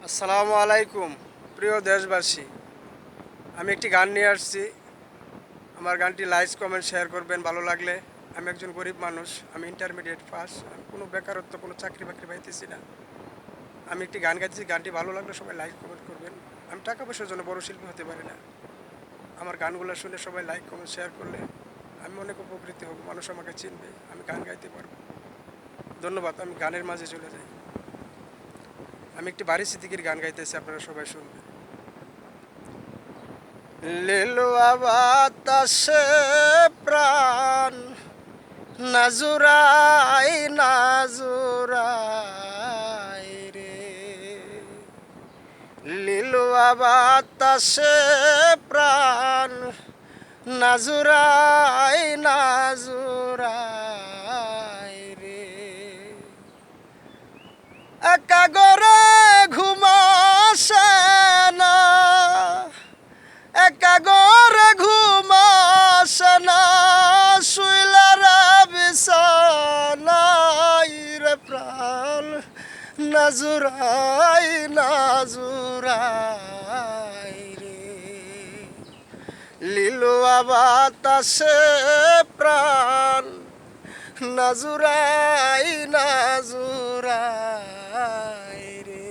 আসসালামু আলাইকুম প্রিয় দেশবাসী। আমি একটি গান নিয়ে আসছি। আমার গানটি লাইক কমেন্ট শেয়ার করবেন ভালো লাগলে। আমি একজন গরিব মানুষ, আমি ইন্টারমিডিয়েট পাস, আমি কোনো বেকারত্ব কোনো চাকরি বাকরি পাইতেছি না। আমি একটি গান গাইতেছি, গানটি ভালো লাগলে সবাই লাইক কমেন্ট করবেন। আমি টাকা পয়সার জন্য বড় শিল্পী হতে পারি না। আমার গানগুলো শুনে সবাই লাইক কমেন্ট শেয়ার করলে আমি অনেক উপকৃত হব, মানুষ আমাকে চিনবে, আমি গান গাইতে পারবো। ধন্যবাদ। আমি গানের মাঝে চলে যাই। আমি একটি বাড়ি সিদ্দিকীর গান গাইতেছি, আপনারা সবাই শুনবেন। লেলুয়া বাতাসে প্রাণ নাজুরাই নাজুরাই রে, লিলুয়া বাতাসে প্রাণ নাজুরাই নাজুরাই রে, একা গরে ঘুমাসে না, একা গরে ঘুমাসে না, শুইলারা বিছানাই রে প্রাণ নাজুরাই নাজুরাই রে, লিলুয়া বাতাসে প্রাণ নাজুরাই নাজুরাই রে।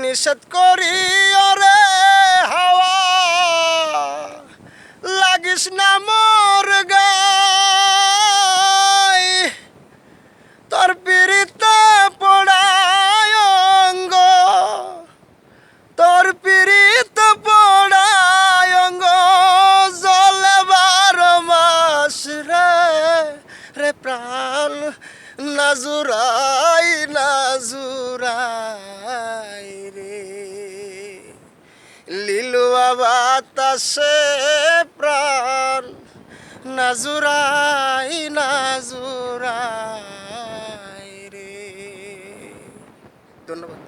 নিষেধ করি ওরে হাওয়া, লাগিস না মোর গায়, তোর পিড়িতে পড়ায় অঙ্গ, তোর পিড়িতে পড়ায় অঙ্গ, জলে 12 মাস রে রে প্রাণ নাজুরাই নাজুরাই রে, লিলুয়া বাতাসে প্রাণ নাজুরাই নাজুরাই রে। ধন্যবাদ।